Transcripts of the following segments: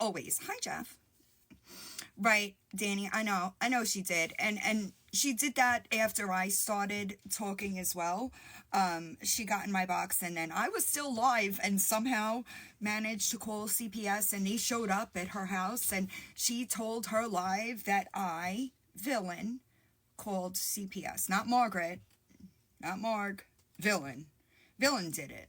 always. Hi, Jeff. Right, Danny, I know she did. And she did that after I started talking as well. She got in my box, and then I was still live and somehow managed to call CPS, and they showed up at her house, and she told her live that I, villain, called CPS. Not Margaret, not Marg, villain. Villain did it.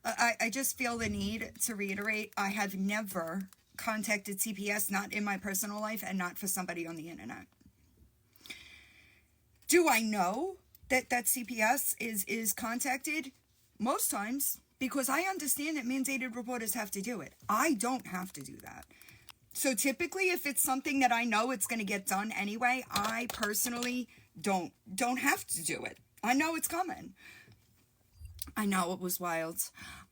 I just feel the need to reiterate, I have never contacted CPS, not in my personal life and not for somebody on the internet. Do I know that CPS is contacted? Most times, because I understand that mandated reporters have to do it. I don't have to do that. So typically, if it's something that I know it's going to get done anyway, I personally don't have to do it. I know it's coming. I know, it was wild.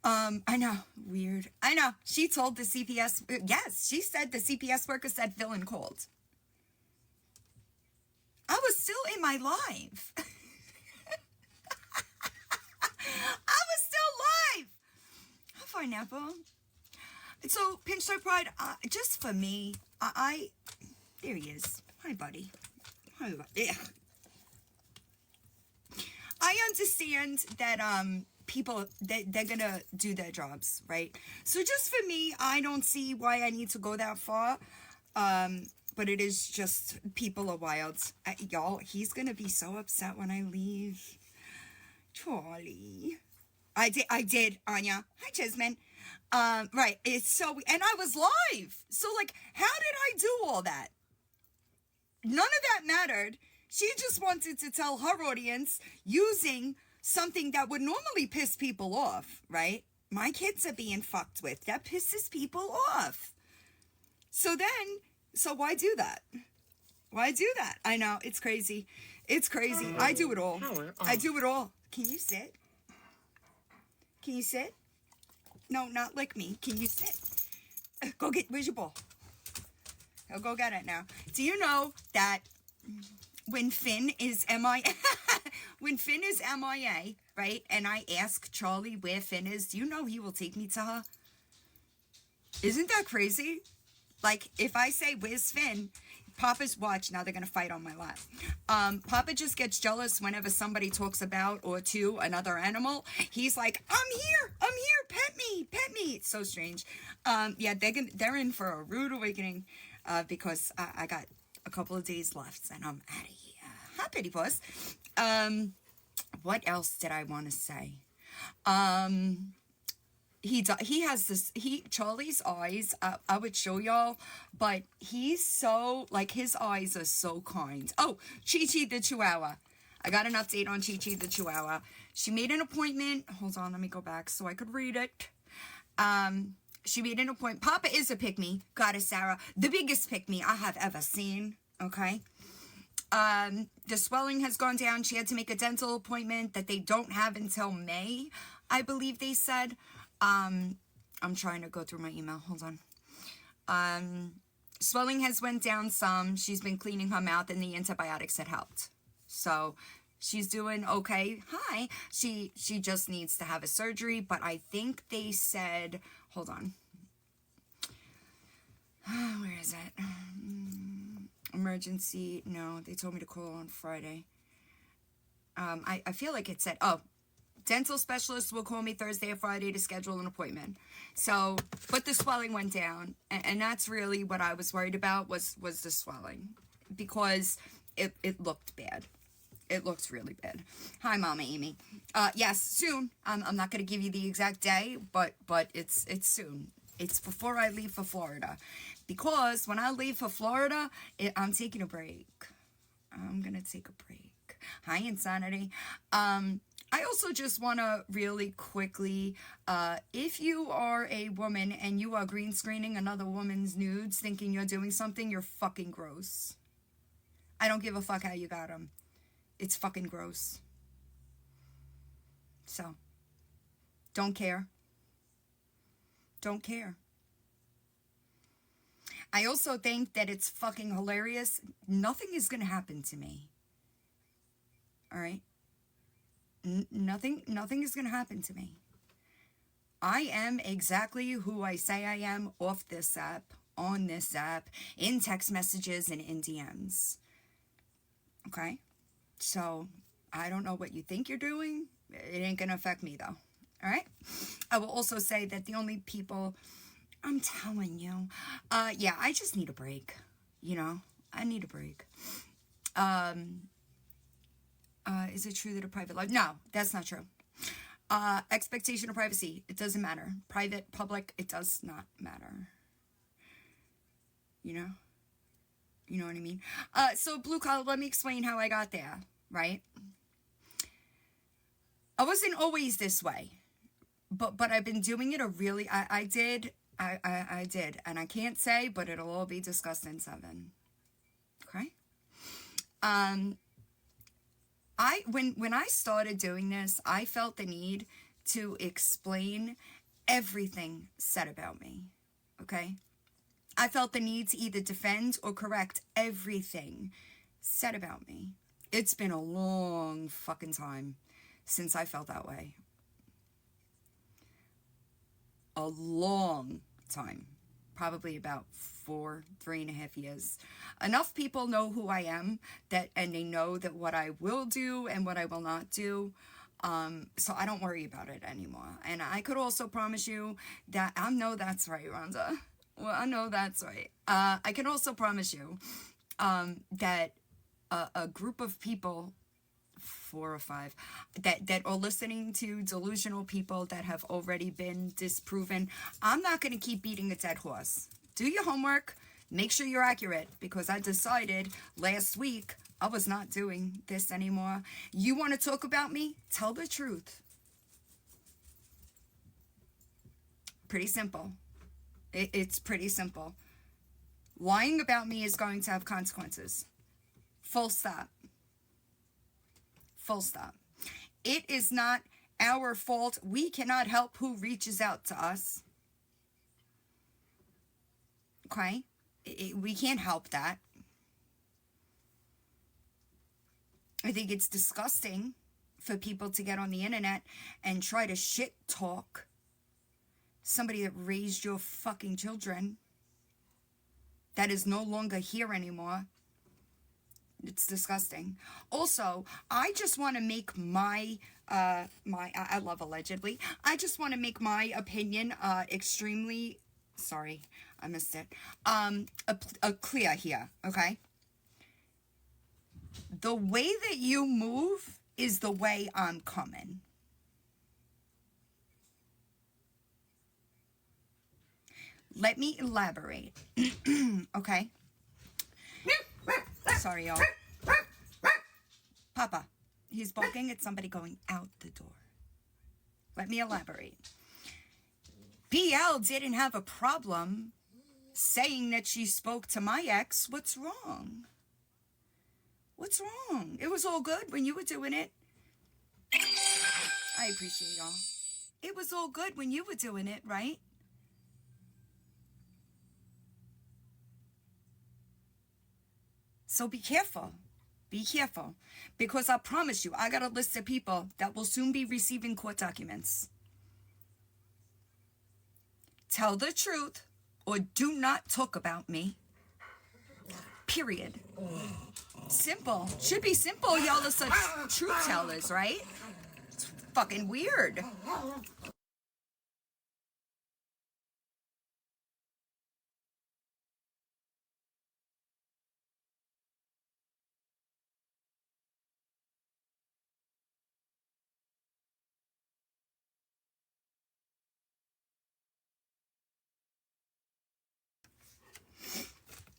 I know, weird. I know. She told the CPS, yes, she said the CPS worker said villain called. I was still in my live. I was still live. How far, Napa? So, Pinstripe Pride, just for me, there he is. Hi, buddy. Hi, buddy. Yeah. I understand that people they're gonna do their jobs, right? So just for me, I don't see why I need to go that far. But it is just, people are wild. Y'all, he's gonna be so upset when I leave. Charlie. I did, Anya. Hi, Jasmine. Right. It's so, and I was live. So like, how did I do all that? None of that mattered. She just wanted to tell her audience using something that would normally piss people off, right? My kids are being fucked with. That pisses people off. So why do that? Why do that? I know, it's crazy. It's crazy. I do it all. I do it all. Can you sit? Can you sit? No, not lick me. Can you sit? Go get, where's your ball? I'll go get it now. Do you know that when Finn is when Finn is MIA, right? And I ask Charlie where Finn is, do you know he will take me to her? Isn't that crazy? Like, if I say, where's Finn? Papa's, watch, now they're going to fight on my lap. Papa just gets jealous whenever somebody talks about or to another animal. He's like, I'm here, pet me. It's so strange. Yeah, they're in for a rude awakening because I got a couple of days left and I'm out of here. Hi, Petty Puss. What else did I want to say? He has this, Charlie's eyes, I would show y'all, but he's so, like, his eyes are so kind. Oh, Chi-Chi the Chihuahua. I got an update on Chi-Chi the Chihuahua. She made an appointment. Hold on, let me go back so I could read it. She made an appointment. Papa is a pick-me, Goddess Sarah. The biggest pick-me I have ever seen, okay? The swelling has gone down. She had to make a dental appointment that they don't have until May, I believe they said. I'm trying to go through my email. Hold on. Swelling has went down some. She's been cleaning her mouth and the antibiotics had helped. So she's doing okay. Hi. She just needs to have a surgery, but I think they said, hold on. Where is it? Emergency. No, they told me to call on Friday. I feel like it said, dental specialist will call me Thursday or Friday to schedule an appointment. So, but the swelling went down. And that's really what I was worried about was the swelling. Because it looked bad. It looked really bad. Hi, Mama Amy. Yes, soon. I'm not going to give you the exact day, but it's soon. It's before I leave for Florida. Because when I leave for Florida, I'm taking a break. I'm going to take a break. Hi, Insanity. I also just want to really quickly, if you are a woman and you are green screening another woman's nudes thinking you're doing something, you're fucking gross. I don't give a fuck how you got them. It's fucking gross. So, don't care. Don't care. I also think that it's fucking hilarious. Nothing is going to happen to me. All right? Nothing is going to happen to me. I am exactly who I say I am off this app, on this app, in text messages and in DMs. Okay? So I don't know what you think you're doing. It ain't gonna affect me though. All right? I will also say that the only people, I'm telling you, yeah, I just need a break. You know, I need a break. Is it true that a private life? No, that's not true. Expectation of privacy, it doesn't matter. Private, public, it does not matter. You know? You know what I mean? So blue collar, let me explain how I got there, right? I wasn't always this way, but I've been doing it I did, and I can't say, but it'll all be discussed in 7. Okay? When I started doing this, I felt the need to explain everything said about me. Okay? I felt the need to either defend or correct everything said about me. It's been a long fucking time since I felt that way. A long time. Probably about 3.5 years. Enough people know who I am and they know that what I will do and what I will not do. So I don't worry about it anymore. And I could also promise you that I know that's right, Rhonda. Well, I know that's right. I can also promise you that a group of people, 4 or 5, that are listening to delusional people that have already been disproven, I'm not going to keep beating a dead horse. Do your homework. Make sure you're accurate, because I decided last week I was not doing this anymore. You want to talk about me? Tell the truth. Pretty simple. It's pretty simple. Lying about me is going to have consequences. Full stop. Full stop. It is not our fault. We cannot help who reaches out to us. Okay? We can't help that. I think it's disgusting for people to get on the internet and try to shit talk somebody that raised your fucking children, that is no longer here anymore. It's disgusting. Also, I just want to make I love allegedly. I just want to make my opinion extremely, sorry, I missed it. Clear here, okay? The way that you move is the way I'm coming. Let me elaborate. Okay? Sorry, y'all. Papa, he's barking at somebody going out the door. Let me elaborate. BL didn't have a problem saying that she spoke to my ex. What's wrong? What's wrong? It was all good when you were doing it. I appreciate y'all. It was all good when you were doing it, right? So be careful. Be careful. Because I promise you, I got a list of people that will soon be receiving court documents. Tell the truth or do not talk about me. Period. Simple. Should be simple. Y'all are such truth tellers, right? It's fucking weird.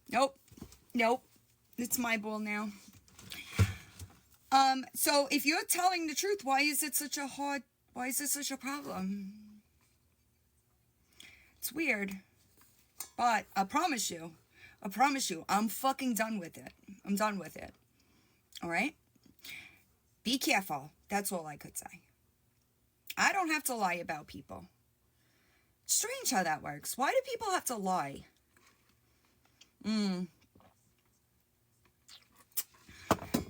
Nope. Nope. It's my ball now. So if you're telling the truth, why is it such a problem? It's weird. But I promise you, I'm fucking done with it. I'm done with it. Alright? Be careful. That's all I could say. I don't have to lie about people. Strange how that works. Why do people have to lie?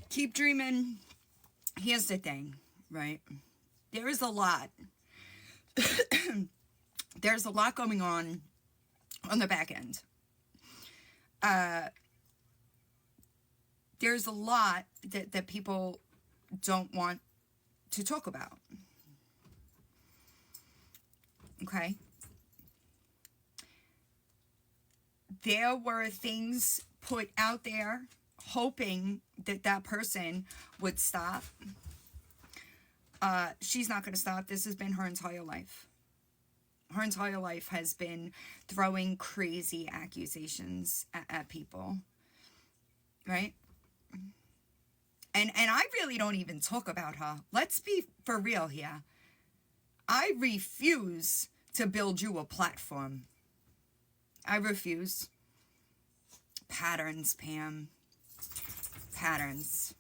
Keep dreaming. Here's the thing, right? There is a lot there's a lot going on the back end. There's a lot that people don't want to talk about. Okay? There were things put out there hoping that that person would stop. She's not going to stop. This has been her entire life. Her entire life has been throwing crazy accusations at people. Right? And I really don't even talk about her. Let's be for real here. I refuse to build you a platform. I refuse. Patterns, Pam. Patterns.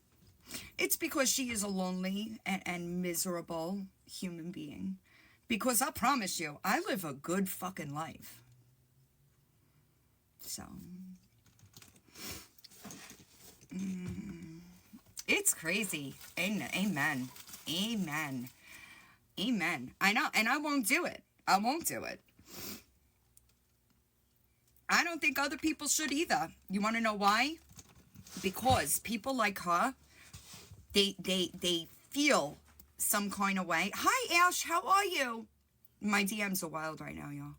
It's because she is a lonely and miserable human being. Because I promise you, I live a good fucking life. So. It's crazy. Amen. Amen. Amen. I know. And I won't do it. I won't do it. I don't think other people should either. You want to know why? Because people like her, they feel some kind of way. Hi, Ash. How are you? My DMs are wild right now, y'all.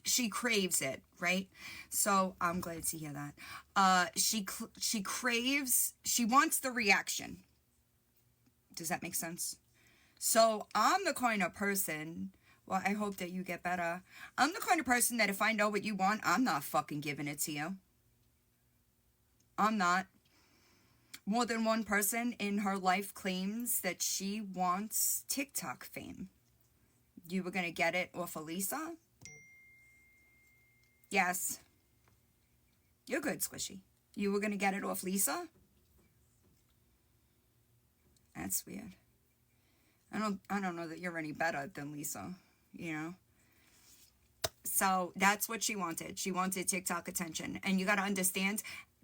She craves it, right? So I'm glad to hear that. She craves, she wants the reaction. Does that make sense? So I'm the kind of person, well, I hope that you get better. I'm the kind of person that if I know what you want, I'm not fucking giving it to you. I'm not. More than one person in her life claims that she wants TikTok fame. You were going to get it off of Lisa? Yes. You're good, Squishy. You were going to get it off Lisa? That's weird. I don't know that you're any better than Lisa, you know? So that's what she wanted. She wanted TikTok attention. And you got to understand,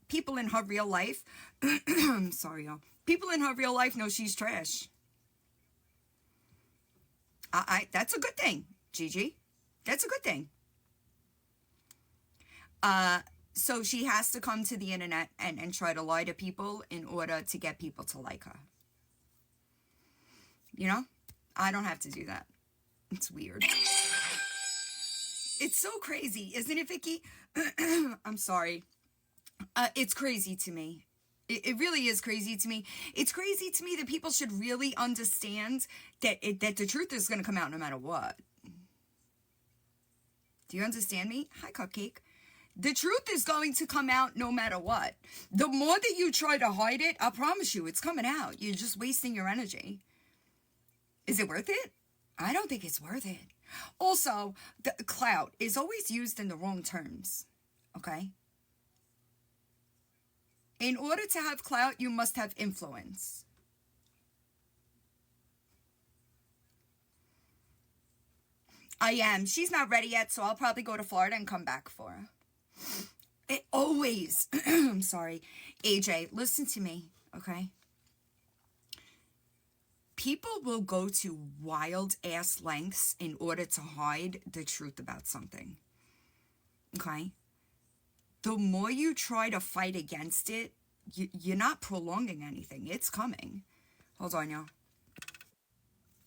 people in her real life, I'm sorry, y'all. People in her real life know she's trash. That's a good thing, Gigi. That's a good thing. So she has to come to the internet and try to lie to people in order to get people to like her. You know? I don't have to do that. It's weird. It's so crazy, isn't it, Vicky? I'm sorry. It's crazy to me. It really is crazy to me. It's crazy to me that people should really understand that the truth is going to come out no matter what. Do you understand me? Hi, Cupcake. The truth is going to come out no matter what. The more that you try to hide it, I promise you, it's coming out. You're just wasting your energy. Is it worth it? I don't think it's worth it. Also, the clout is always used in the wrong terms. Okay? In order to have clout, you must have influence. I am. She's not ready yet, so I'll probably go to Florida and come back for her. It always, I'm sorry, AJ, listen to me, okay? People will go to wild ass lengths in order to hide the truth about something, okay? The more you try to fight against it, you're not prolonging anything. It's coming. Hold on, y'all.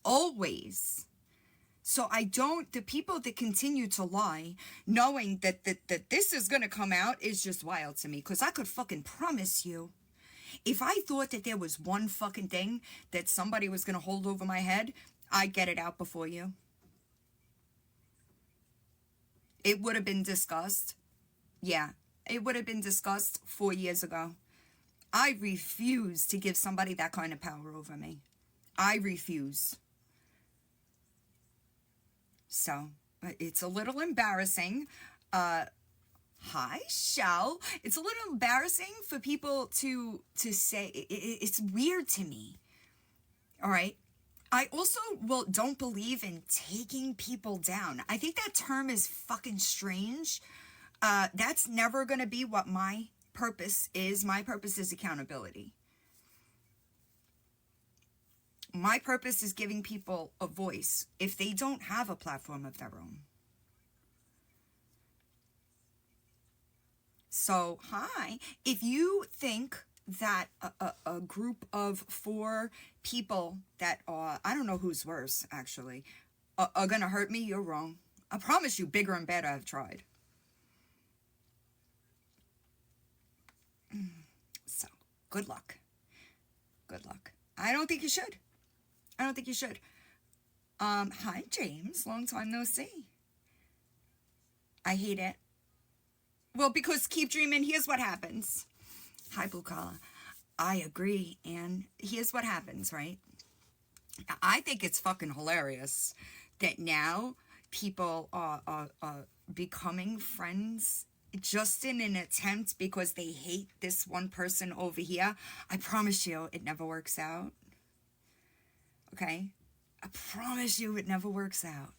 Always. So the people that continue to lie, knowing that this is going to come out is just wild to me. Because I could fucking promise you, if I thought that there was one fucking thing that somebody was going to hold over my head, I'd get it out before you. It would have been discussed. Yeah, it would have been discussed 4 years ago. I refuse to give somebody that kind of power over me. I refuse. So, it's a little embarrassing. Hi, Shell. It's a little embarrassing for people to say. It's weird to me. All right? I also don't believe in taking people down. I think that term is fucking strange. That's never going to be what my purpose is. My purpose is accountability. My purpose is giving people a voice if they don't have a platform of their own. So, hi. If you think that a group of 4 people that are, I don't know who's worse, actually, are going to hurt me, you're wrong. I promise you, bigger and better I've tried. So, good luck. Good luck. I don't think you should. I don't think you should. Hi, James. Long time no see. I hate it. Well, because keep dreaming, here's what happens. Hi, Blue Collar. I agree, and here's what happens, right? I think it's fucking hilarious that now people are becoming friends just in an attempt because they hate this one person over here. I promise you, it never works out. Okay? I promise you, it never works out.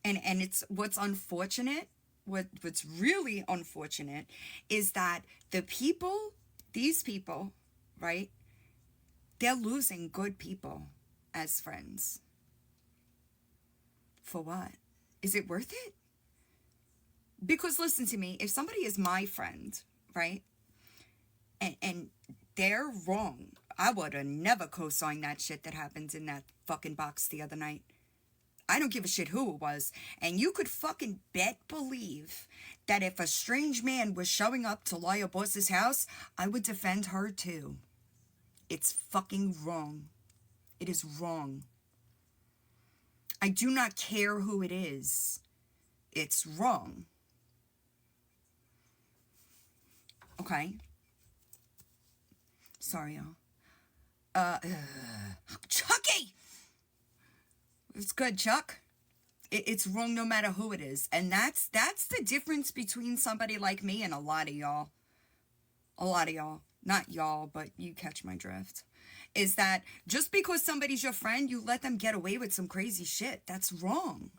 And it's what's unfortunate, what's really unfortunate is that these people, right? They're losing good people as friends. For what? Is it worth it? Because listen to me, if somebody is my friend, right? And they're wrong, I would have never co-signed that shit that happened in that fucking box the other night. I don't give a shit who it was. And you could fucking believe that if a strange man was showing up to Lawyer Boss's house, I would defend her too. It's fucking wrong. It is wrong. I do not care who it is. It's wrong. Okay? Sorry, y'all. Chucky! It's good, Chuck. It's wrong no matter who it is. And that's the difference between somebody like me and a lot of y'all. A lot of y'all. Not y'all, but you catch my drift. Is that just because somebody's your friend, you let them get away with some crazy shit. That's wrong.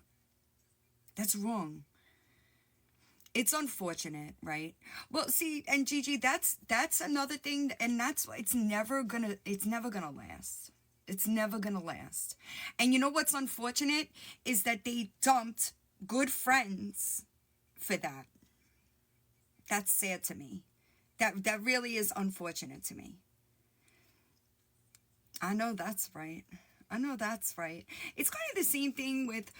That's wrong. It's unfortunate, right? Well, see, and Gigi, that's another thing, and that's why it's never gonna last. It's never gonna last. And you know what's unfortunate is that they dumped good friends for that. That's sad to me. That really is unfortunate to me. I know that's right. I know that's right. It's kind of the same thing with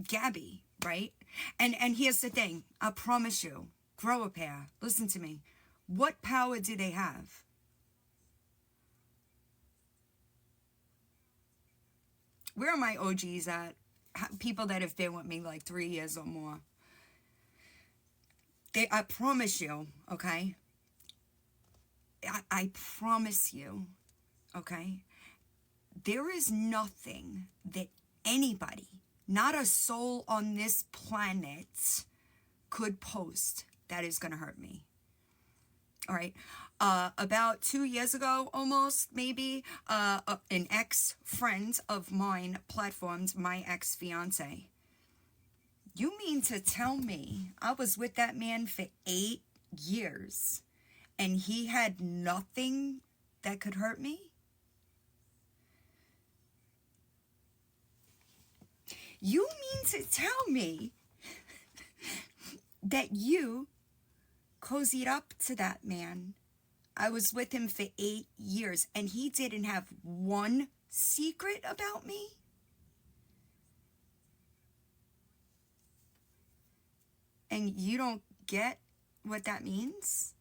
Gabby, right? And here's the thing. I promise you, grow a pair. Listen to me. What power do they have? Where are my OGs at? People that have been with me like 3 years or more. I promise you, okay? I promise you, okay? There is nothing that anybody, not a soul on this planet, could post that is going to hurt me. All right. About 2 years ago, almost, maybe, an ex-friend of mine platformed my ex-fiance. You mean to tell me I was with that man for 8 years and he had nothing that could hurt me? You mean to tell me that you cozied up to that man? I was with him for 8 years and he didn't have one secret about me? And you don't get what that means?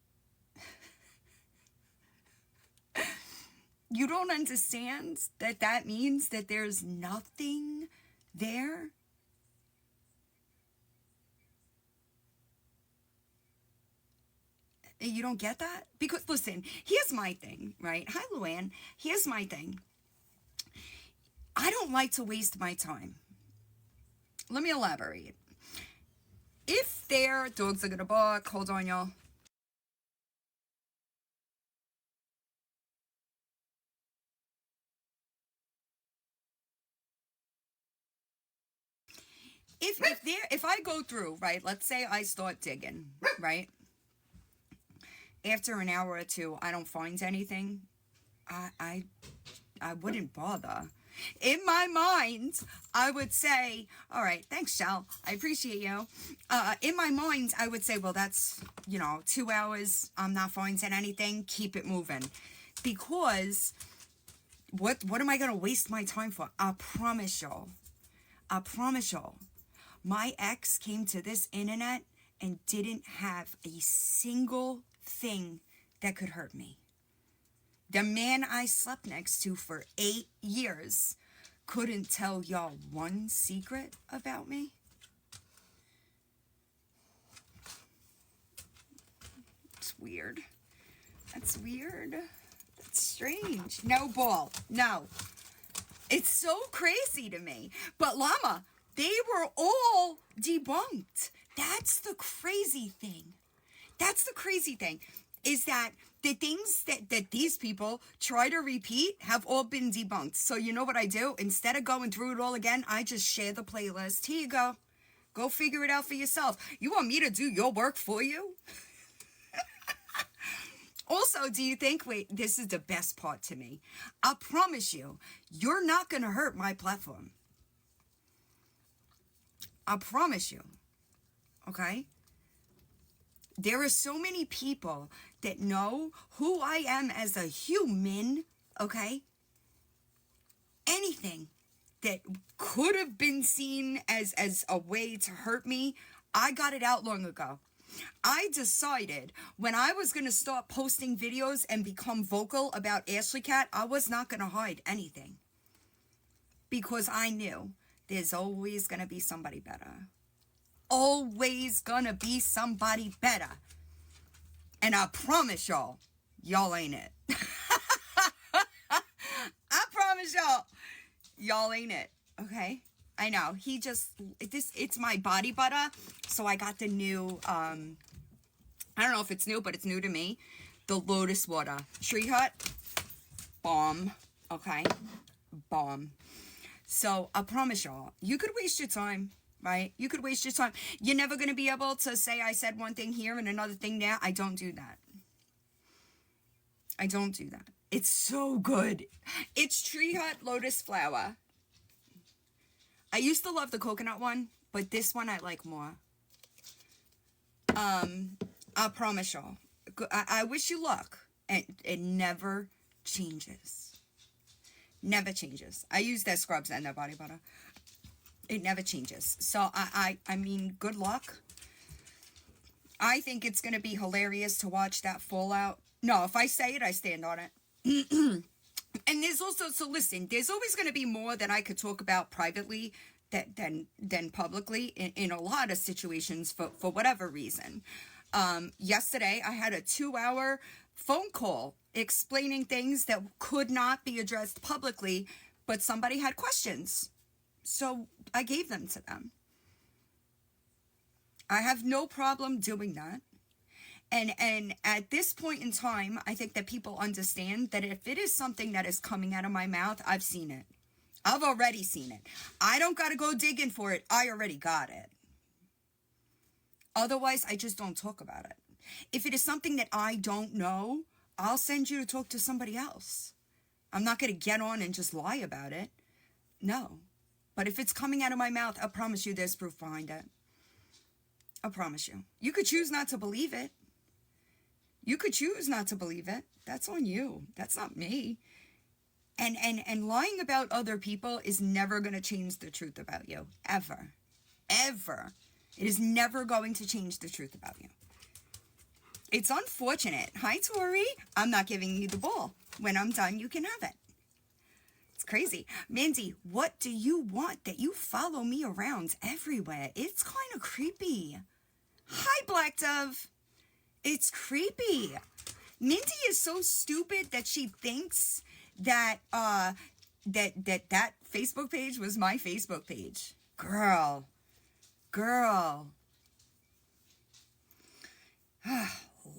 You don't understand that that means that there's nothing there? You don't get that? Because, listen, here's my thing, right? Hi, Luann. Here's my thing. I don't like to waste my time. Let me elaborate. If their dogs are gonna bark, hold on, y'all. If I go through, right, let's say I start digging, right? after an hour or two, I don't find anything, I wouldn't bother. In my mind, I would say, all right, thanks, Shell. I appreciate you. In my mind, I would say, well, that's, 2 hours. I'm not finding anything. Keep it moving. Because what am I going to waste my time for? I promise y'all. I promise y'all. My ex came to this internet and didn't have a single thing that could hurt me. The man I slept next to for 8 years couldn't tell y'all one secret about me. It's weird. That's weird. That's strange. No ball. No. It's so crazy to me. But Llama, they were all debunked. That's the crazy thing. That's the crazy thing. Is that the things that these people try to repeat have all been debunked. So you know what I do? Instead of going through it all again, I just share the playlist. Here you go. Go figure it out for yourself. You want me to do your work for you? Also, do you think, wait, this is the best part to me. I promise you, you're not going to hurt my platform. I promise you. Okay? There are so many people that know who I am as a human, okay? Anything that could have been seen as a way to hurt me, I got it out long ago. I decided when I was going to start posting videos and become vocal about Ashley Cat, I was not going to hide anything. Because I knew there's always going to be somebody better. Always going to be somebody better. And I promise y'all ain't it. I promise y'all ain't it. Okay? I know. It's my body butter. So I got the new, I don't know if it's new, but it's new to me. The Lotus Water. Tree Hut. Bomb. Okay? Bomb. So I promise y'all, you could waste your time. Right? You could waste your time. You're never going to be able to say I said one thing here and another thing there. I don't do that. I don't do that. It's so good. It's Tree Hut Lotus Flower. I used to love the coconut one, but this one I like more. I promise y'all. I wish you luck. And it never changes. Never changes. I use their scrubs and their body butter. It never changes. So, I mean, good luck. I think it's going to be hilarious to watch that fallout. No, if I say it, I stand on it. And there's also, so listen, there's always going to be more that I could talk about privately than publicly in a lot of situations for whatever reason. Yesterday, I had a 2-hour phone call explaining things that could not be addressed publicly, but somebody had questions. So I gave them to them. I have no problem doing that. And at this point in time, I think that people understand that if it is something that is coming out of my mouth, I've seen it. I've already seen it. I don't got to go digging for it. I already got it. Otherwise, I just don't talk about it. If it is something that I don't know, I'll send you to talk to somebody else. I'm not going to get on and just lie about it. No. But if it's coming out of my mouth, I promise you there's proof behind it. I promise you. You could choose not to believe it. You could choose not to believe it. That's on you. That's not me. And lying about other people is never going to change the truth about you. Ever. Ever. It is never going to change the truth about you. It's unfortunate. Hi, Tori. I'm not giving you the ball. When I'm done, you can have it. Crazy. Mindy, what do you want that you follow me around everywhere? It's kind of creepy. Hi, Black Dove. It's creepy. Mindy is so stupid that she thinks that that Facebook page was my Facebook page. Girl.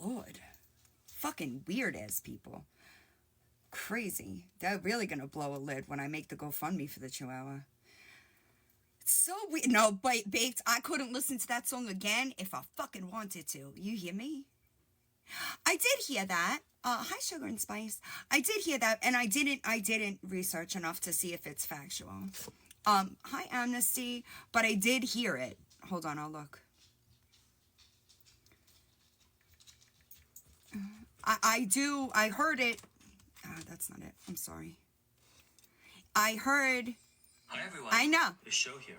Lord. Fucking weird ass people. Crazy. They're really gonna blow a lid when I make the GoFundMe for the Chihuahua. It's so weird. No, but Baked, I couldn't listen to that song again if I fucking wanted to. You hear me? I did hear that. Hi, Sugar and Spice. I did hear that, and I didn't research enough to see if it's factual. Hi, Amnesty, but I did hear it. Hold on, I'll look. I heard it. That's not it. I'm sorry. I heard. Hi, everyone. I know. The show here.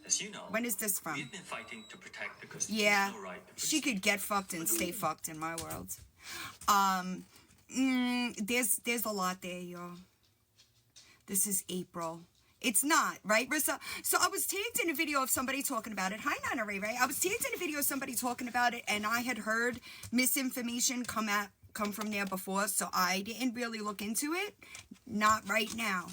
As you know, when is this from? We've been fighting to protect the constitutional right to she could get fucked and stay fucked in my world. There's a lot there, y'all. This is April. It's not, right, Rissa? So I was tagged in a video of somebody talking about it. Hi, Nana Ray Ray. I was tagged in a video of somebody talking about it, and I had heard misinformation come from there before, so I didn't really look into it. Not right now.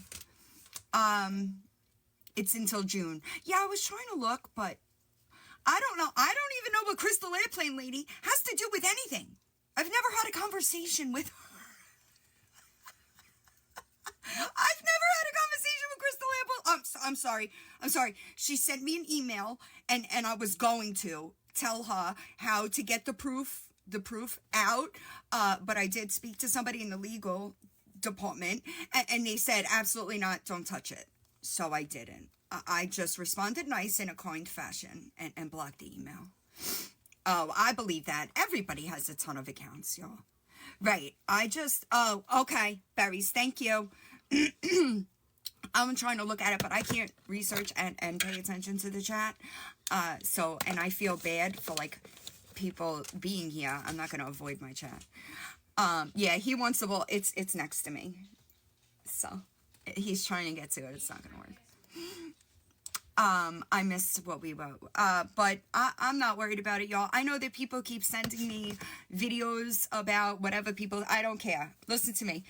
It's until June. Yeah, I was trying to look, but I don't know. I don't even know what Crystal Airplane Lady has to do with anything. I've never had a conversation with her. I've never had a conversation with Crystal Airplane. I'm sorry. She sent me an email, and I was going to tell her how to get the proof out. But I did speak to somebody in the legal department, and they said, absolutely not, don't touch it. So I didn't. I just responded nice in a kind fashion and blocked the email. Oh, I believe that. Everybody has a ton of accounts, y'all. Right. Okay. Berries, thank you. I'm trying to look at it, but I can't research and pay attention to the chat. And I feel bad for, like, people being here. I'm not going to avoid my chat. Yeah, he wants the ball. It's next to me. So, he's trying to get to it. It's not going to work. I missed what we wrote. But I'm not worried about it, y'all. I know that people keep sending me videos about whatever people... I don't care. Listen to me.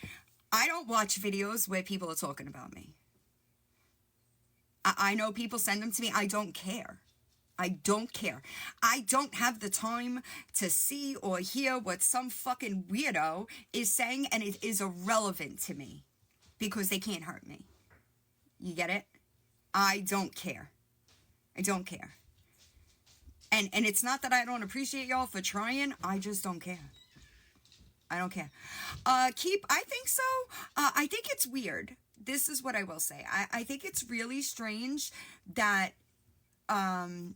I don't watch videos where people are talking about me. I know people send them to me. I don't care. I don't care. I don't have the time to see or hear what some fucking weirdo is saying, and it is irrelevant to me because they can't hurt me. You get it? I don't care. I don't care. And it's not that I don't appreciate y'all for trying. I just don't care. I don't care. I think so. I think it's weird. This is what I will say. I think it's really strange that W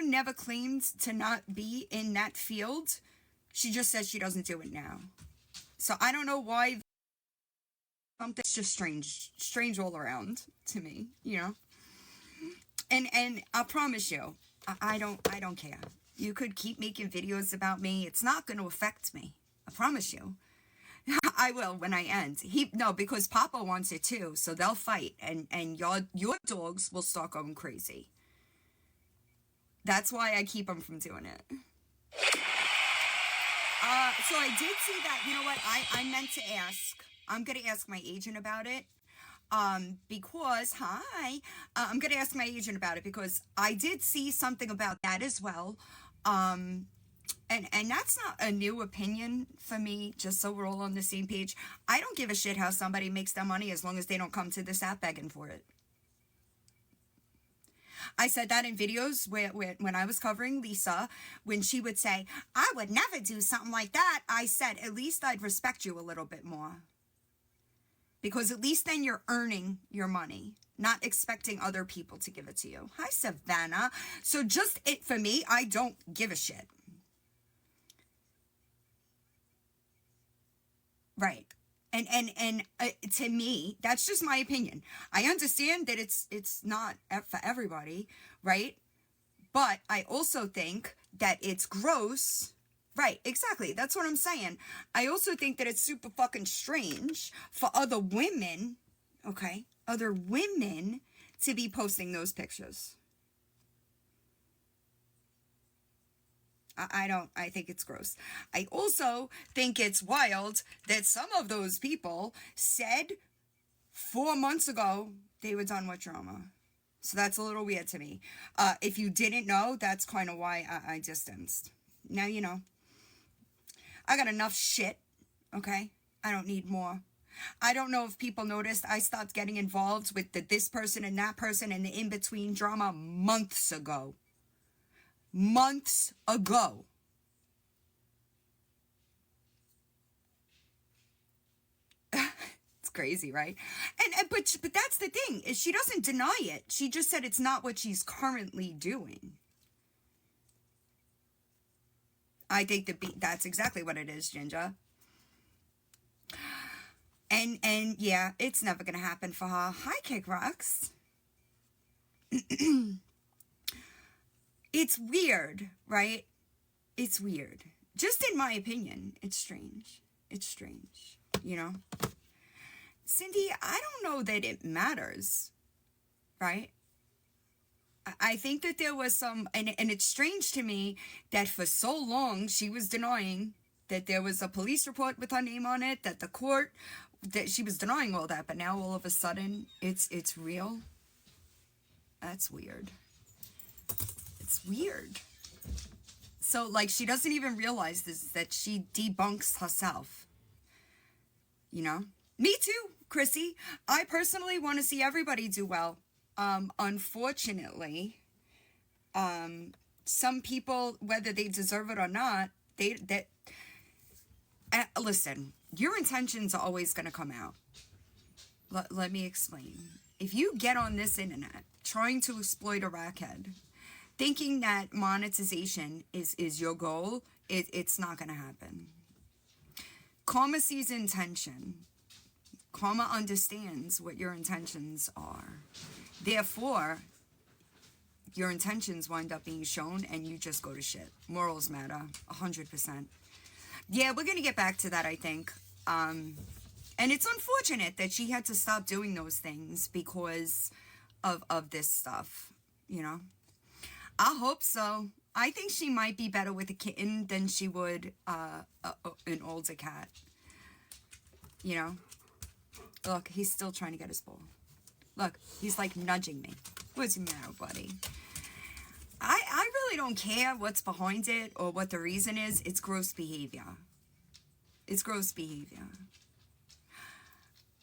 never claimed to not be in that field. She just says she doesn't do it now. So I don't know why. Something's just strange all around to me, you know. And I promise you, I don't care. You could keep making videos about me. It's not going to affect me. I promise you. I will when I end. Because Papa wants it too, so they'll fight, and your dogs will start going crazy. That's why I keep them from doing it. So I did see that. You know what? I meant to ask. I'm going to ask my agent about it. Because, I'm going to ask my agent about it because I did see something about that as well. And that's not a new opinion for me, just so we're all on the same page. I don't give a shit how somebody makes their money as long as they don't come to this app begging for it. I said that in videos where when I was covering Lisa, when she would say, I would never do something like that. I said, at least I'd respect you a little bit more. Because at least then you're earning your money, not expecting other people to give it to you. Hi, Savannah. So for me, I don't give a shit. Right. And to me, that's just my opinion. I understand that it's not for everybody, right? But I also think that it's gross. Right, exactly. That's what I'm saying. I also think that it's super fucking strange for other women, okay, to be posting those pictures. I think it's gross. I also think it's wild that some of those people said 4 months ago they were done with drama. So that's a little weird to me. If you didn't know, that's kind of why I distanced. Now you know. I got enough shit, okay? I don't need more. I don't know if people noticed I stopped getting involved with this person and that person and the in-between drama months ago. Months ago. It's crazy, right? But that's the thing, is she doesn't deny it. She just said it's not what she's currently doing. I think that's exactly what it is, Ginger. And yeah, it's never gonna happen for her. Hi, Kick Rocks. It's weird, right? It's weird. Just in my opinion, it's strange. It's strange, you know? Cindy, I don't know that it matters, right? I think that there was some, and it's strange to me that for so long she was denying that there was a police report with her name on it, that the court, that she was denying all that, but now all of a sudden it's real. That's weird. It's weird. So, like, she doesn't even realize this, that she debunks herself. You know? Me too, Chrissy. I personally want to see everybody do well. Unfortunately, some people, whether they deserve it or not, listen, your intentions are always going to come out. Let me explain. If you get on this internet trying to exploit a rackhead, thinking that monetization is your goal, it's not going to happen. Karma sees intention. Karma understands what your intentions are. Therefore, your intentions wind up being shown and you just go to shit. Morals matter, 100%. Yeah, we're going to get back to that, I think. And it's unfortunate that she had to stop doing those things because of this stuff, you know? I hope so. I think she might be better with a kitten than she would an older cat. You know? Look, he's still trying to get his bowl. Look, he's like nudging me. What's the matter, buddy? I really don't care what's behind it or what the reason is. It's gross behavior. It's gross behavior.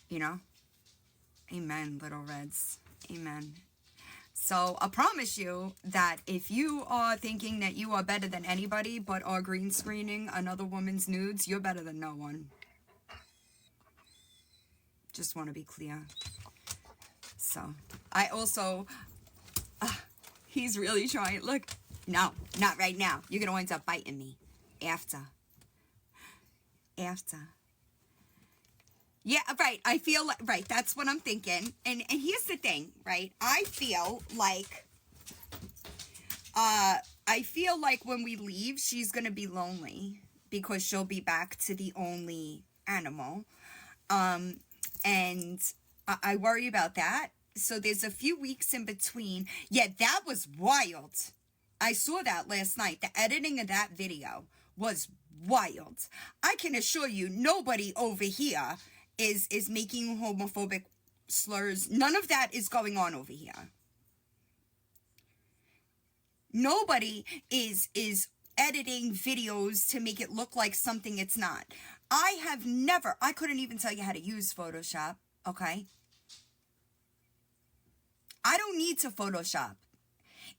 You know? Amen, little reds. Amen. So I promise you that if you are thinking that you are better than anybody but are green screening another woman's nudes, you're better than no one. Just want to be clear. So I also, he's really trying. Look, no, not right now. You're going to wind up biting me after. Yeah, right. I feel like, right. That's what I'm thinking. And here's the thing, right? I feel like when we leave, she's going to be lonely because she'll be back to the only animal. And I worry about that. So there's a few weeks in between. Yeah, that was wild. I saw that last night. The editing of that video was wild. I can assure you, nobody over here is making homophobic slurs. None of that is going on over here. Nobody is editing videos to make it look like something it's not. I couldn't even tell you how to use Photoshop, okay? I don't need to Photoshop.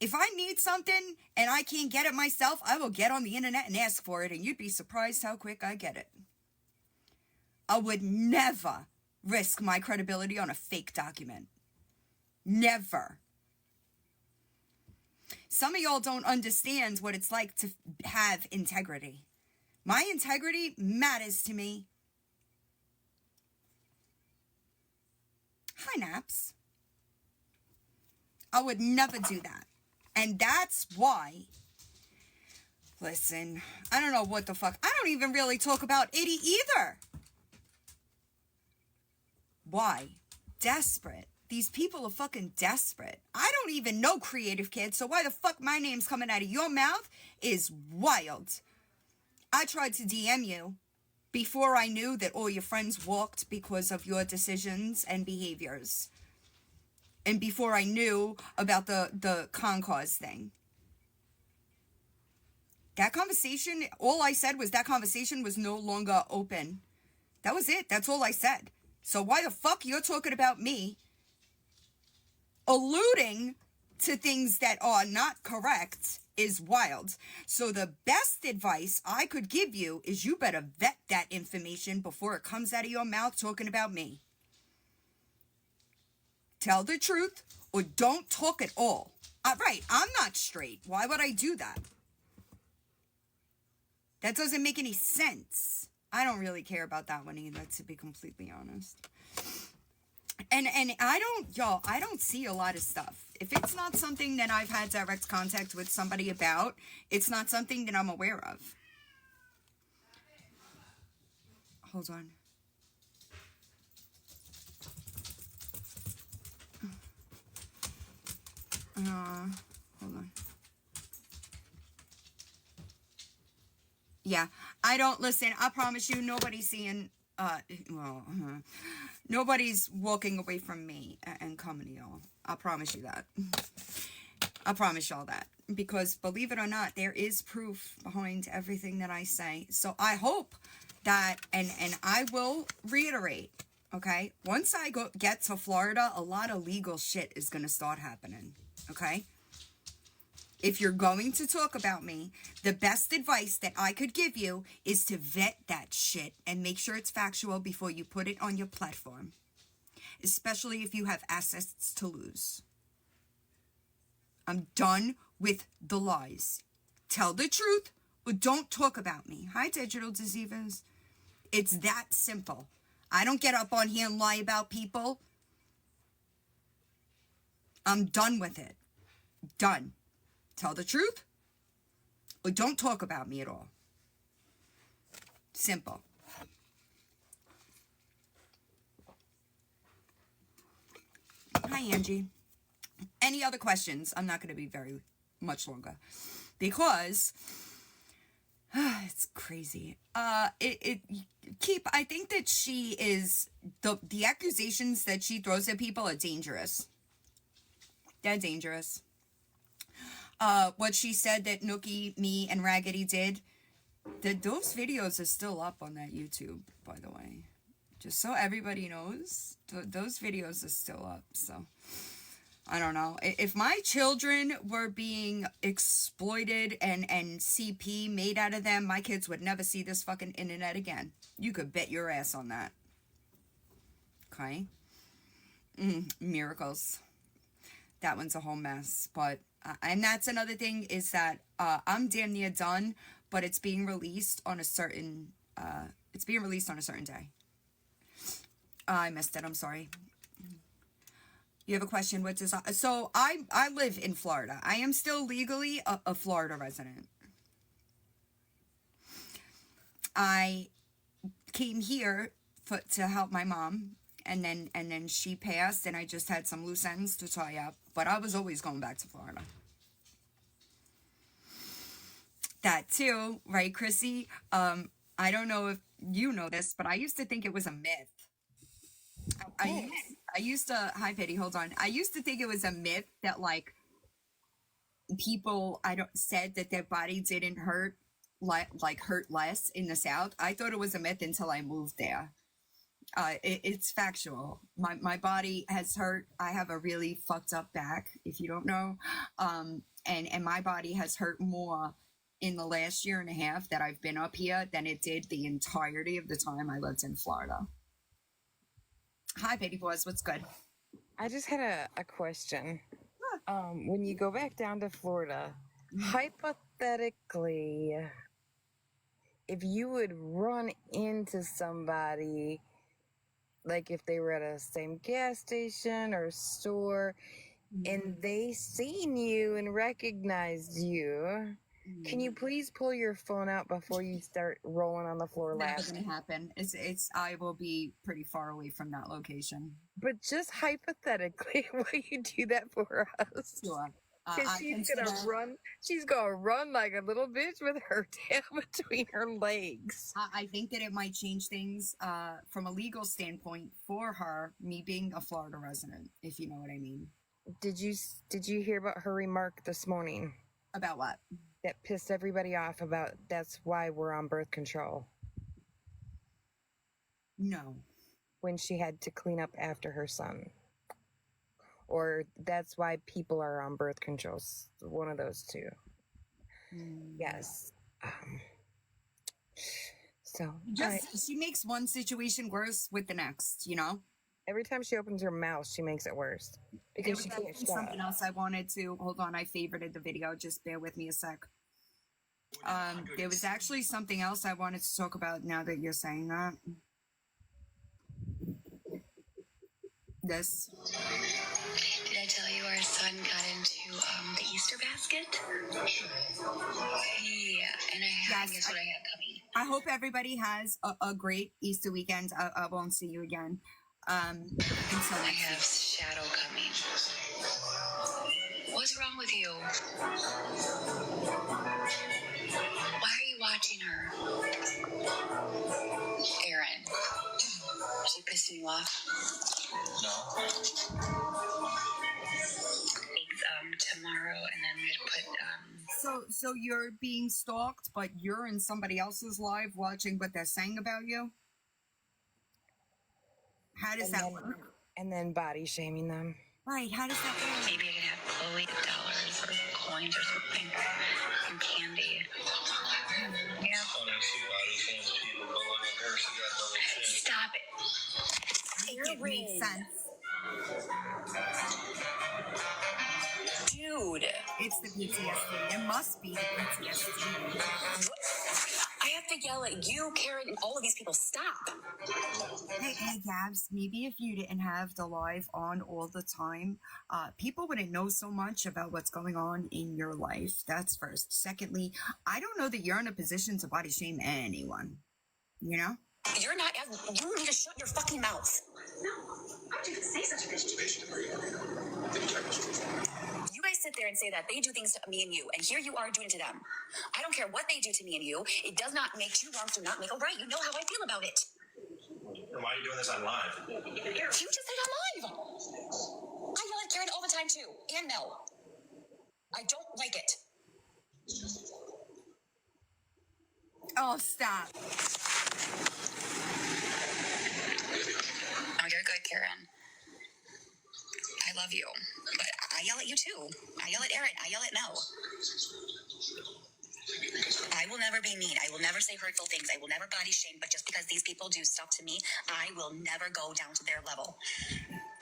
If I need something and I can't get it myself, I will get on the internet and ask for it, and you'd be surprised how quick I get it. I would never risk my credibility on a fake document. Never. Some of y'all don't understand what it's like to have integrity. My integrity matters to me. Hi, Naps. I would never do that. And that's why, listen, I don't know what the fuck. I don't even really talk about Itty either. Why? Desperate. These people are fucking desperate. I don't even know Creative Kid, so why the fuck my name's coming out of your mouth is wild. I tried to DM you before I knew that all your friends walked because of your decisions and behaviors. And before I knew about the Concourse thing. That conversation, all I said was that conversation was no longer open. That was it. That's all I said. So why the fuck you're talking about me? Alluding to things that are not correct is wild. So the best advice I could give you is you better vet that information before it comes out of your mouth talking about me. Tell the truth or don't talk at all. Right, I'm not straight. Why would I do that? That doesn't make any sense. I don't really care about that one either, to be completely honest. And I don't see a lot of stuff. If it's not something that I've had direct contact with somebody about, it's not something that I'm aware of. Hold on. Hold on. Yeah, I don't listen. I promise you, nobody's seeing. Nobody's walking away from me and coming to y'all. I promise you that. I promise y'all that, because believe it or not, there is proof behind everything that I say. So I hope that, and I will reiterate. Okay, once I get to Florida, a lot of legal shit is gonna start happening. Okay. If you're going to talk about me, the best advice that I could give you is to vet that shit and make sure it's factual before you put it on your platform. Especially if you have assets to lose. I'm done with the lies. Tell the truth or don't talk about me. Hi, digital deceivers. It's that simple. I don't get up on here and lie about people. I'm done with it. Done. Tell the truth or don't talk about me at all. Simple. Hi, Angie. Any other questions? I'm not going to be very much longer because it's crazy. I think that she is, the accusations that she throws at people are dangerous. They're dangerous. What she said that Nookie, me, and Raggedy did, those videos are still up on that YouTube, by the way. Just so everybody knows, those videos are still up, so I don't know. If my children were being exploited and CP made out of them, my kids would never see this fucking internet again. You could bet your ass on that. Okay? Miracles. That one's a whole mess, but and that's another thing is that I'm damn near done, but it's being released on a certain day. I missed it. I'm sorry. You have a question? What does so I live in Florida. I am still legally a Florida resident. I came here to help my mom, and then she passed, and I just had some loose ends to tie up. But I was always going back to Florida. That too, right, Chrissy? I don't know if you know this, but I used to think it was a myth. I used to, hi Pitty, hold on. I used to think it was a myth that like people said that their body didn't hurt hurt less in the South. I thought it was a myth until I moved there. It's factual. My body has hurt. I have a really fucked up back, if you don't know. And my body has hurt more in the last year and a half that I've been up here than it did the entirety of the time I lived in Florida. Hi, Petty Boys. What's good? I just had a question. When you go back down to Florida, hypothetically, if you would run into somebody, like if they were at a same gas station or store, and they seen you and recognized you, can you please pull your phone out before you start rolling on the floor laughing? That's gonna happen. I will be pretty far away from that location. But just hypothetically, will you do that for us? Sure. Because she's gonna run like a little bitch with her tail between her legs. I think that it might change things from a legal standpoint for her, me being a Florida resident, if you know what I mean. Did you hear about her remark this morning? About what? That pissed everybody off about that's why we're on birth control. No. When she had to clean up after her son. Or that's why people are on birth control. One of those two. Yes. So she makes one situation worse with the next, you know? Every time she opens her mouth, she makes it worse There because was she can't actually stop. something else I wanted to. Hold on, I favorited the video. Just bear with me a sec. There was actually something else I wanted to talk about now that you're saying that. This. Did I tell you our son got into the Easter basket? Yeah, and Yes, guess what I have coming? I hope everybody has a great Easter weekend. I won't see you again. Until I next have week. Shadow coming. What's wrong with you? Why are you watching her? Aaron, is she pissing you off? No. It's tomorrow, and then we're gonna put So you're being stalked, but you're in somebody else's live watching what they're saying about you? How does that work? And then body shaming them. Right, how does that work? maybe I can have Chloe dollars or coins or something and candy. Yeah. Stop it. It makes sense. Dude. It's the PTSD. It must be the PTSD. I have to yell at you, Karen, and all of these people. Stop. Hey, Gabs, maybe if you didn't have the live on all the time, people wouldn't know so much about what's going on in your life. That's first. Secondly, I don't know that you're in a position to body shame anyone. You know? You're not. You need to shut your fucking mouth. No. How would you say such a thing? You guys sit there and say that they do things to me and you, and here you are doing it to them. I don't care what they do to me and you. It does not make two wrongs do not make a right. You know how I feel about it. Then why are you doing this on live? You just said I'm live. I yell at Karen all the time too, and Mel. I don't like it. Oh, stop. Oh, you're good, Karen. I love you, but I yell at you too. I yell at Aaron. I yell at Mel. I will never be mean. I will never say hurtful things. I will never body shame. But just because these people do stuff to me, I will never go down to their level.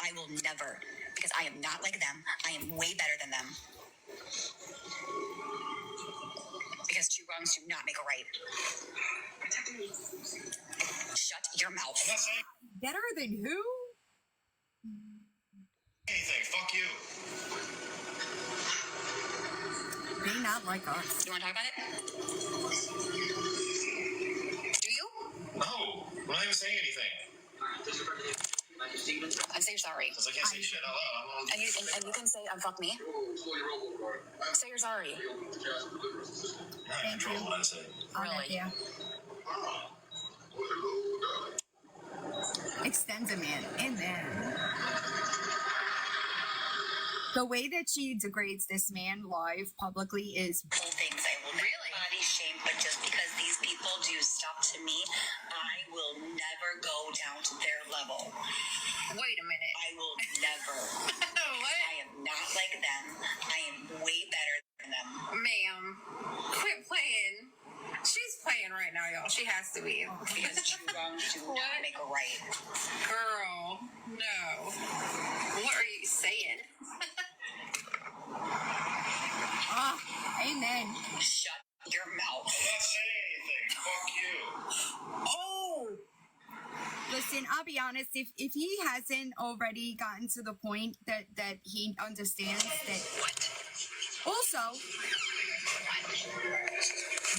I will never, because I am not like them. I am way better than them. Because two wrongs do not make a right. Shut your mouth. Better than who? Anything. Fuck you. They not like us. You want to talk about it? Do you? No. I'm not even saying anything. And say you're sorry. Because I can't say shit out loud. And you can say, fuck me. Say you're sorry. I control what I say. Really? Yeah. Extends a man. Amen. The way that she degrades this man live publicly is Things I will really body shame, but just because these people do stuff to me, I will never go down to their level. Wait a minute. I will never. What? I am not like them. I am way better than them. Ma'am, quit playing. She's playing right now, y'all. She has to be. Because two wrongs do not make a right. Girl, no. What are you saying? amen. Shut your mouth. I'm not saying anything. Fuck you. Oh! Listen, I'll be honest, if he hasn't already gotten to the point that he understands that. What? Also,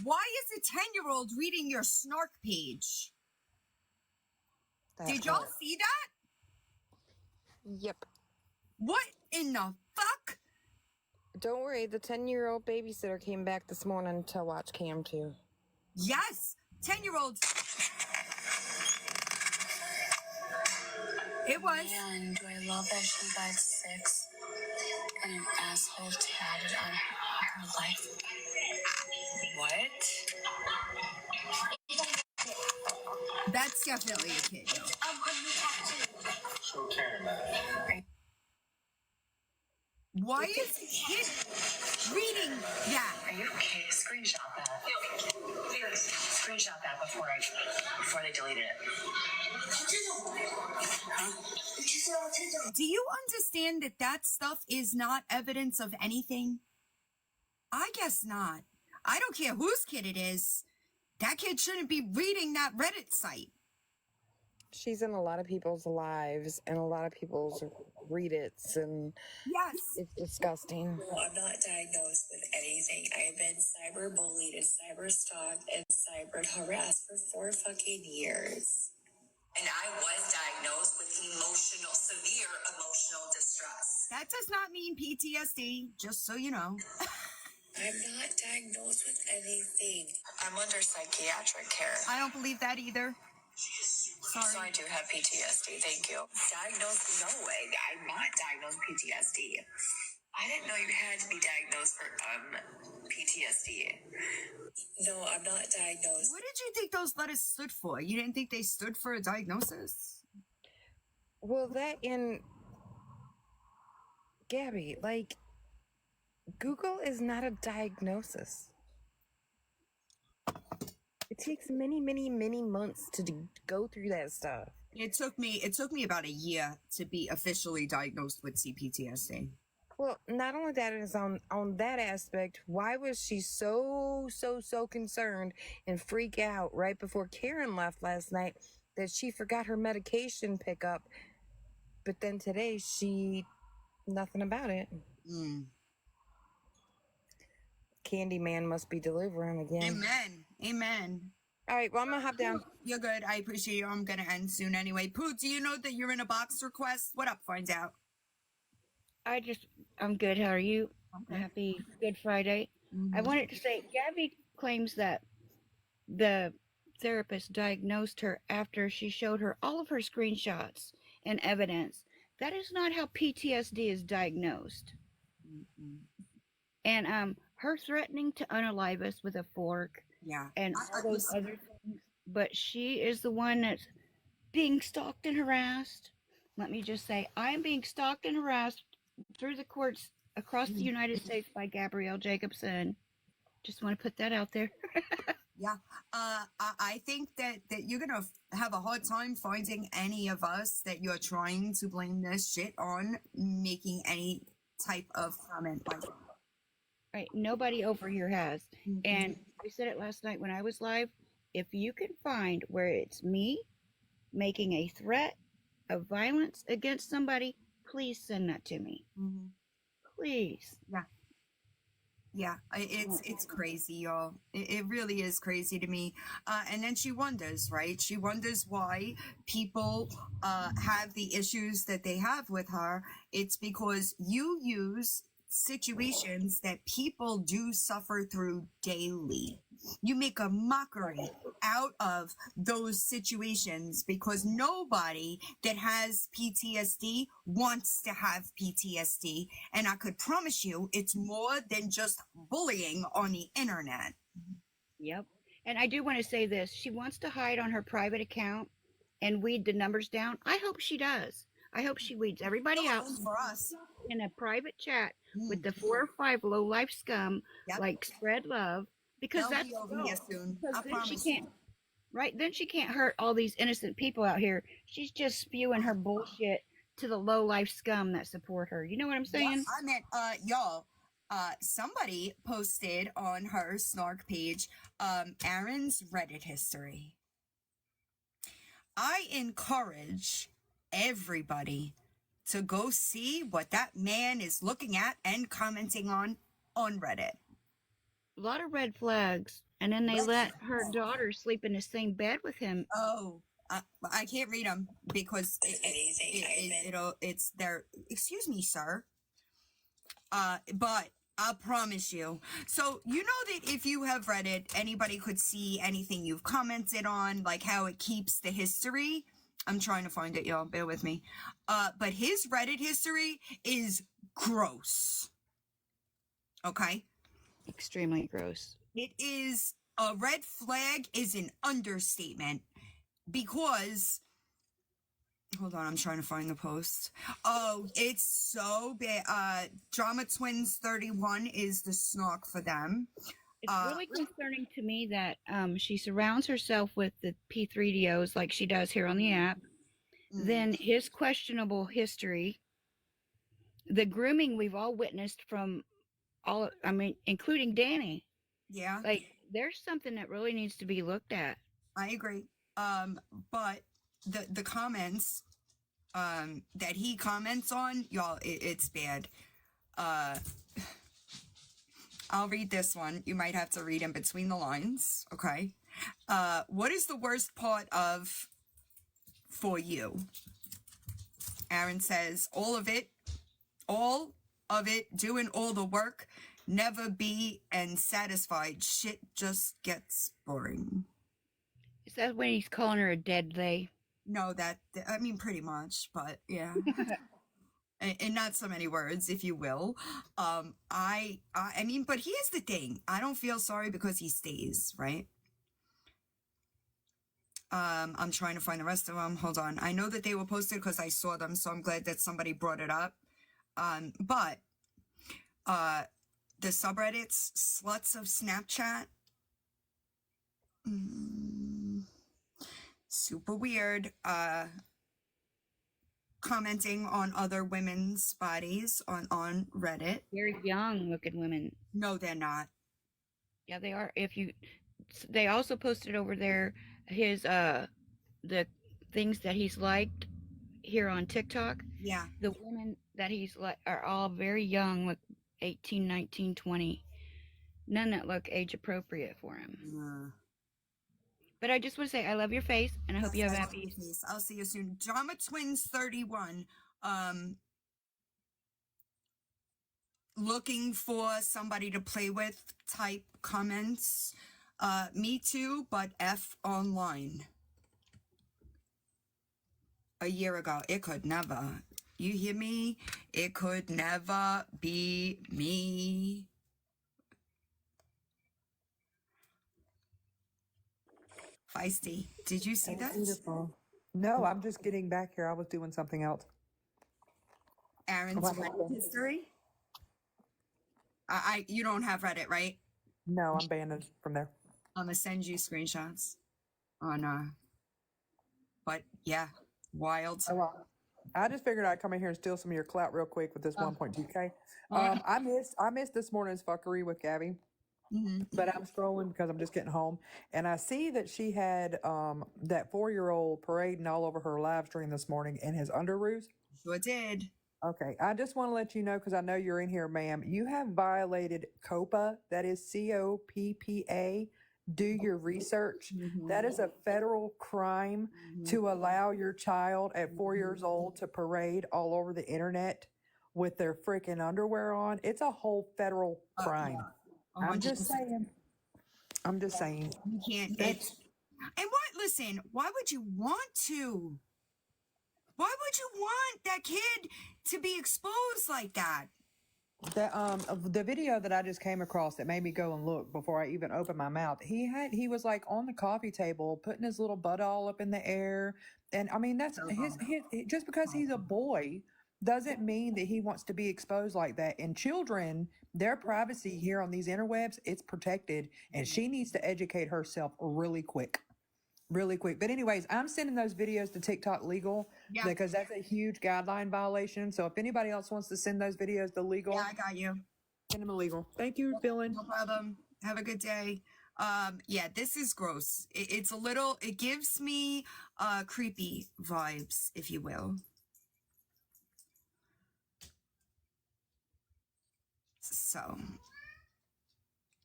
why is a 10-year-old reading your snark page? Did y'all see that? Yep. What in the fuck? Don't worry, the 10-year-old babysitter came back this morning to watch Cam too. Yes, 10-year-olds. It was. Man, do I love that she died 6 and an asshole tatted on her life. What? That's definitely a kid, yo. So Karen, Why is the kid reading that? Are you okay? Screenshot that. Screenshot that before they deleted it. Do you understand that that stuff is not evidence of anything? I guess not. I don't care whose kid it is. That kid shouldn't be reading that Reddit site. She's in a lot of people's lives and a lot of people's Reddits, and Yes. it's disgusting. Well, I'm not diagnosed with anything. I've been cyberbullied and cyberstalked and cyber harassed for 4 fucking years. And I was diagnosed with severe emotional distress. That does not mean PTSD, just so you know. I'm not diagnosed with anything. I'm under psychiatric care. I don't believe that either. So I do have PTSD. Thank you. Diagnosed? No way. I'm not diagnosed with PTSD. I didn't know you had to be diagnosed for PTSD. No, I'm not diagnosed. What did you think those letters stood for? You didn't think they stood for a diagnosis? Well, that in Gabby, like, Google is not a diagnosis. It takes many, many, many months to go through that stuff. It took me about a year to be officially diagnosed with CPTSD. Well, not only that is on that aspect, why was she so concerned and freak out right before Karen left last night that she forgot her medication pickup, but then today nothing about it. Candyman must be delivering again. Amen. All right, well, I'm gonna hop down. You're good. I appreciate you. I'm gonna end soon anyway. Pooh, do you know that you're in a box request? What up? Find out. I'm good. How are you? Happy Good Friday. I wanted to say, Gabby claims that the therapist diagnosed her after she showed her all of her screenshots and evidence. That is not how PTSD is diagnosed. And her threatening to unalive us with a fork, and all those other things, but she is the one that's being stalked and harassed. Let me just say, I am being stalked and harassed through the courts across the United States by Gabrielle Jacobson. Just want to put that out there. I think that you're gonna have a hard time finding any of us that you're trying to blame this shit on making any type of comment like that. Right, nobody over here has. And I said it last night when I was live. If you can find where it's me making a threat of violence against somebody, please send that to me. Please. Yeah, it's crazy, y'all. It really is crazy to me. And then she wonders, right? She wonders why people have the issues that they have with her. It's because you use situations that people do suffer through daily. You make a mockery out of those situations because nobody that has PTSD wants to have PTSD. And I could promise you it's more than just bullying on the internet. Yep. And I do want to say this. She wants to hide on her private account and weed the numbers down. I hope she does. I hope she weeds everybody out for us in a private chat with the 4 or 5 low life scum, like spread love, because They'll that's be over here soon. I then promise she can't. you. Right, then she can't hurt all these innocent people out here. She's just spewing her bullshit to the low life scum that support her. You know what I'm saying? Yes, I meant, y'all. Somebody posted on her snark page, Aaron's Reddit history. I encourage everybody to go see what that man is looking at and commenting on Reddit. A lot of red flags. And then they let her daughter sleep in the same bed with him. Oh, I can't read them because it's their, excuse me, sir. But I promise you. So, you know that if you have read it, anybody could see anything you've commented on, like how it keeps the history. I'm trying to find it, y'all. Bear with me. But his Reddit history is gross. Okay? Extremely gross. It is a red flag is an understatement because Hold on, I'm trying to find the post. Oh, it's so bad. Drama Twins 31 is the snark for them. It's really concerning to me that she surrounds herself with the P3DOs like she does here on the app. Then his questionable history, the grooming we've all witnessed from all, I mean, including Danny. Yeah. Like, there's something that really needs to be looked at. I agree. But the comments that he comments on, y'all, it's bad. I'll read this one. You might have to read in between the lines, okay? What is the worst part of for you? Aaron says, all of it, doing all the work, never be and satisfied. Shit just gets boring. Is that when he's calling her a dead they? No, I mean, pretty much, but yeah. And not so many words, if you will. I mean, but here's the thing. I don't feel sorry because he stays, right? I'm trying to find the rest of them. Hold on. I know that they were posted because I saw them, so I'm glad that somebody brought it up. But the subreddits, sluts of Snapchat, super weird. Commenting on other women's bodies on Reddit. Very young looking women. No, they're not. Yeah, they are. They also posted over there his the things that he's liked here on TikTok. Yeah. The women that he's like are all very young, like 18, 19, 20. None that look age appropriate for him. But I just want to say I love your face and I hope you have a happy face. I'll see you soon. Drama Twins 31. Looking for somebody to play with type comments. Me too, but F online. A year ago. It could never. You hear me? It could never be me. Feisty. Did you see that? Beautiful. No, I'm just getting back here. I was doing something else. Aaron's Reddit history. You don't have Reddit, right? No, I'm banned from there. I'm gonna send you screenshots on but yeah, wild. Oh, well. I just figured I'd come in here and steal some of your clout real quick with this 1.2K. I missed this morning's fuckery with Gabby. But I'm scrolling because I'm just getting home, and I see that she had that 4-year-old parading all over her live stream this morning in his underoos. Sure did. Okay, I just want to let you know because I know you're in here, ma'am. You have violated COPPA. That is COPPA. Do your research. That is a federal crime to allow your child at 4 years old to parade all over the internet with their freaking underwear on. It's a whole federal crime. I'm just saying. You can't. And what? Listen. Why would you want to? Why would you want that kid to be exposed like that? The video that I just came across that made me go and look before I even opened my mouth. He was like on the coffee table putting his little butt all up in the air, and I mean that's his just because he's a boy doesn't mean that he wants to be exposed like that. And children, their privacy here on these interwebs, it's protected, and she needs to educate herself really quick. But anyways, I'm sending those videos to TikTok legal because that's a huge guideline violation. So if anybody else wants to send those videos to legal, I got you. Send them to legal. Thank you, Dylan. No problem. Have a good day. Yeah, this is gross. It's a little. It gives me creepy vibes, if you will. So,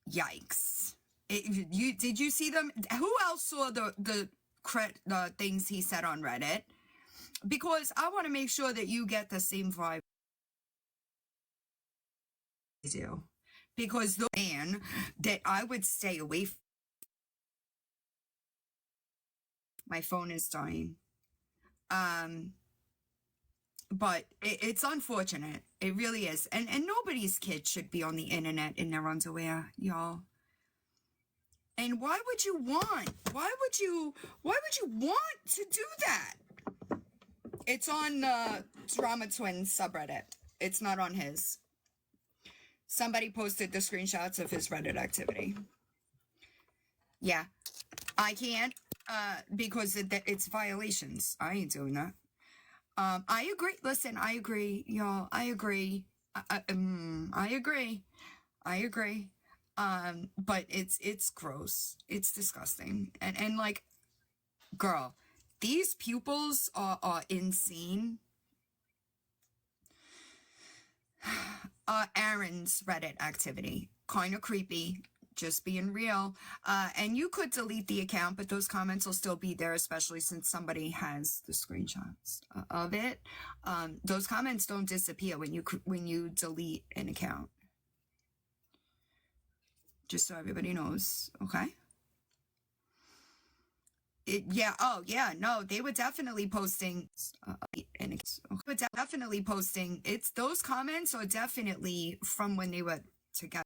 yikes. Did you see them? Who else saw the things he said on Reddit? Because I want to make sure that you get the same vibe I do. Because the man that I would stay away from. My phone is dying. But it's unfortunate. It really is. And nobody's kid should be on the internet in their underwear, y'all. And why would you want to do that? It's on Drama Twins subreddit. It's not on his. Somebody posted the screenshots of his Reddit activity. Yeah, I can't because it's violations. I ain't doing that. I agree. Listen, I agree, y'all. I agree. I agree. I agree. But it's gross. It's disgusting. And like, girl, these pupils are insane. Aaron's Reddit activity, kind of creepy. Just being real. And you could delete the account, but those comments will still be there, especially since somebody has the screenshots of it. Those comments don't disappear when you delete an account. Just so everybody knows, okay? No, they were definitely posting. It's those comments are definitely from when they were together.